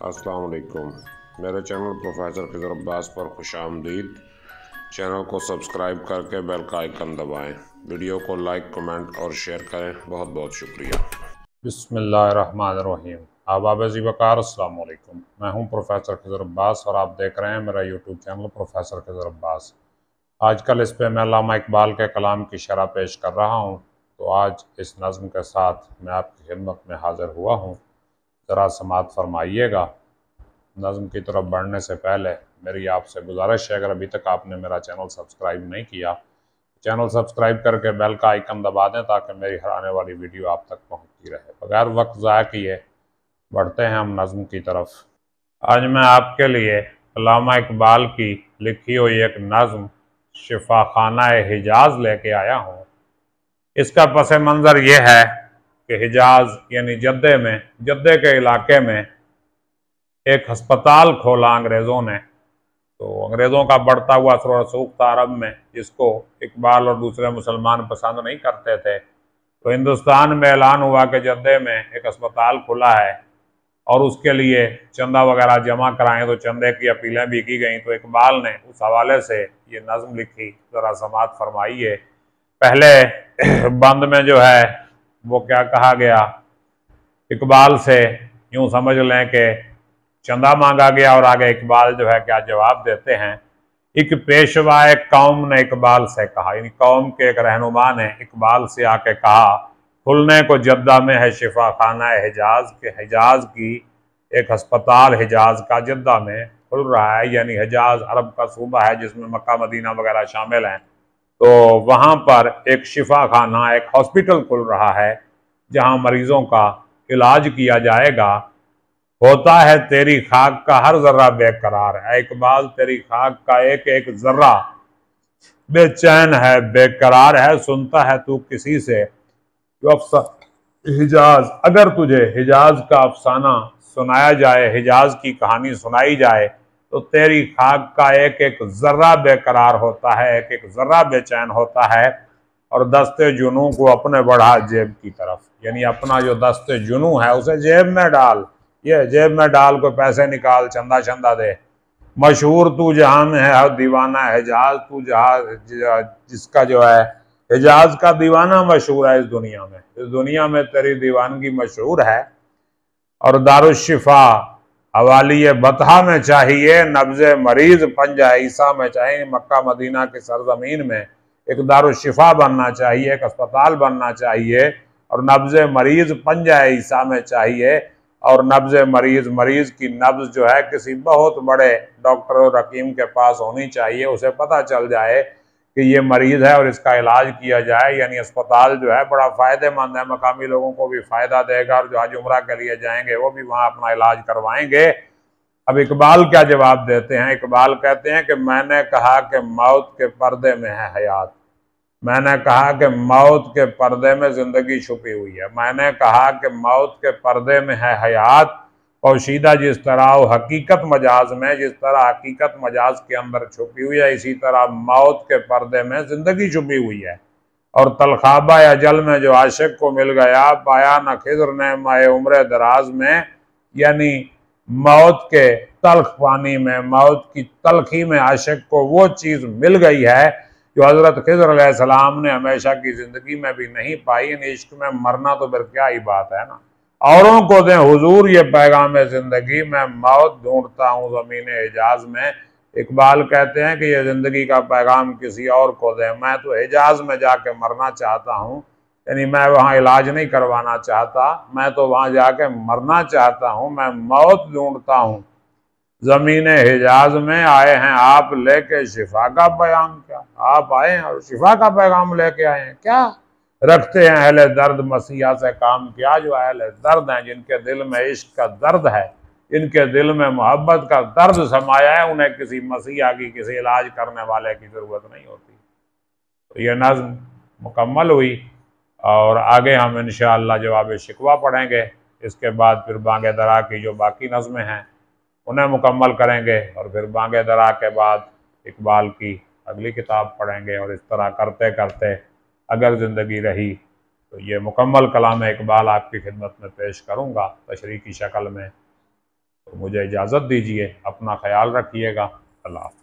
अस्सलाम वालेकुम। मेरे चैनल प्रोफेसर खिज़र अब्बास पर खुशामदीद। चैनल को सब्सक्राइब करके बेल का आइकन दबाएं। वीडियो को लाइक, कमेंट और शेयर करें। बहुत बहुत शुक्रिया। बिस्मिल्लाहिर्रहमानिर्रहीम। आबाब ज़ीबकार अस्सलाम वालेकुम। मैं हूं प्रोफेसर खिज़र अब्बास और आप देख रहे हैं मेरा YouTube channel professor Khizar Abbas. आजकल इस पे मैं अल्लामा इकबाल के कलाम की शरह पेश कर रहा हूं, तो आज इस नज़्म के साथ मैं आपकी खिदमत में हाज़िर हुआ हूं। ज़रा समाअत फरमाइएगा। नज़्म की तरफ बढ़ने से पहले मेरी आपसे गुजारिश है, अगर अभी तक आपने मेरा चैनल सब्सक्राइब नहीं किया, चैनल सब्सक्राइब करके बेल का आइकन दबा दें ताकि मेरी हर आने वाली वीडियो आप तक पहुंचती रहे। बगैर वक्त ज़ाया किए बढ़ते हैं हम नज़्म की तरफ। आज मैं आपके लिए अल्लामा इकबाल की लिखी हुई एक नज़्म शिफाखाना हिजाज लेके आया हूँ। इसका पस मंज़र ये है कि हिजाज यानी जद्दे के इलाके में एक हस्पताल खोला अंग्रेज़ों ने। तो अंग्रेज़ों का बढ़ता हुआ असर रसूख था अरब में, जिसको इकबाल और दूसरे मुसलमान पसंद नहीं करते थे। तो हिंदुस्तान में ऐलान हुआ कि जद्दे में एक अस्पताल खुला है और उसके लिए चंदा वगैरह जमा कराएं। तो चंदे की अपीलें भी की गई। तो इकबाल ने उस हवाले से ये नज़्म लिखी, ज़रा समाअत फरमाइए। पहले बंद में जो है वो क्या कहा गया, इकबाल से यूं समझ लें कि चंदा मांगा गया और आगे इकबाल जो है क्या जवाब देते हैं। एक पेशवाए कौम ने इकबाल से कहा, यानी कौम के एक रहनुमा ने इकबाल से आके कहा, खुलने को जद्दा में है शिफा खाना हिजाज के। हिजाज की एक अस्पताल हिजाज का जद्दा में खुल रहा है, यानी हिजाज अरब का सूबा है जिसमें मक्का मदीना वगैरह शामिल हैं। तो वहाँ पर एक शिफा खाना, एक हॉस्पिटल खुल रहा है जहाँ मरीजों का इलाज किया जाएगा। होता है तेरी खाक का हर जर्रा बेकरार है इकबाल, तेरी खाक का एक एक जर्रा बेचैन है, बेकरार है। सुनता है तू किसी से जो हिजाज, अगर तुझे हिजाज का अफसाना सुनाया जाए, हिजाज की कहानी सुनाई जाए, तो तेरी खाक का एक एक जर्रा बेकरार होता है, एक एक जर्रा बेचैन होता है। और दस्ते जुनू को अपने बढ़ा जेब की तरफ, यानी अपना जो दस्ते जुनू है उसे जेब में डाल, ये जेब में डाल को पैसे निकाल, चंदा चंदा दे। मशहूर तू जहां में है दीवाना हिजाज, तू जहां जिसका जो है हिजाज का दीवाना मशहूर है इस दुनिया में तेरी दीवानगी मशहूर है। और दारुशिफा हवाली बतहा में चाहिए, नब्ज़े मरीज पंजा ईसा में चाहिए। मक्का मदीना की सरजमीन में एक दारुशिफा बनना चाहिए, एक अस्पताल बनना चाहिए। और नब्ज़े मरीज पंजा ईसा में चाहिए। और नब्ज़े मरीज की नब्ज़ जो है किसी बहुत बड़े डॉक्टर और हकीम के पास होनी चाहिए, उसे पता चल जाए कि ये मरीज़ है और इसका इलाज किया जाए। यानी अस्पताल जो है बड़ा फ़ायदेमंद है, मकामी लोगों को भी फ़ायदा देगा और जो हज उम्रा के लिए जाएंगे वो भी वहाँ अपना इलाज करवाएंगे। अब इकबाल क्या जवाब देते हैं? इकबाल कहते हैं कि मैंने कहा कि मौत के पर्दे में है हयात, मैंने कहा कि मौत के पर्दे में ज़िंदगी छुपी हुई है, मैंने कहा कि मौत के पर्दे में है हयात। पोशीदा जिस तरह वो हकीकत मजाज में, जिस तरह हकीकत मजाज के अंदर छुपी हुई है, इसी तरह मौत के पर्दे में ज़िंदगी छुपी हुई है। और तलखाबा या जल में जो आशिक को मिल गया, पाया न खिज़र ने माए उम्र दराज में। यानी मौत के तल्ख पानी में, मौत की तलखी में आशिक को वो चीज़ मिल गई है जो हज़रत खिज़र अलैहिस्सलाम ने हमेशा की ज़िंदगी में भी नहीं पाई। इश्क में मरना तो फिर क्या ही बात है ना। औरों को दें हुजूर ये पैगाम ज़िंदगी, मैं मौत ढूंढता हूँ ज़मीन हिजाज में। इकबाल कहते हैं कि ये ज़िंदगी का पैगाम किसी और को दें, मैं तो हिजाज में जाके मरना चाहता हूँ। यानी मैं वहाँ इलाज नहीं करवाना चाहता, मैं तो वहाँ जाके मरना चाहता हूँ, मैं मौत ढूंढता हूँ ज़मीन हिजाज में। आए हैं आप लेके शिफा का पैगाम, क्या आप आए हैं और शिफा का पैगाम लेके आए हैं क्या? रखते हैं अहले दर्द मसीहा से काम क्या, जो अहले दर्द हैं, जिनके दिल में इश्क का दर्द है, इनके दिल में मोहब्बत का दर्द समाया है, उन्हें किसी मसीहा की, किसी इलाज करने वाले की ज़रूरत नहीं होती। तो ये नज़्म मुकम्मल हुई और आगे हम इंशाअल्लाह जवाब शिकवा पढ़ेंगे। इसके बाद फिर बांगे दरा की जो बाकी नज़में हैं उन्हें मुकम्मल करेंगे और फिर बांगे दरा के बाद इकबाल की अगली किताब पढ़ेंगे। और इस तरह करते करते अगर ज़िंदगी रही तो ये मुकम्मल कलाम इकबाल आपकी खिदमत में पेश करूँगा तशरीह की शक्ल में। तो मुझे इजाज़त दीजिए, अपना ख्याल रखिएगा। अल्लाह हाफ़िज़।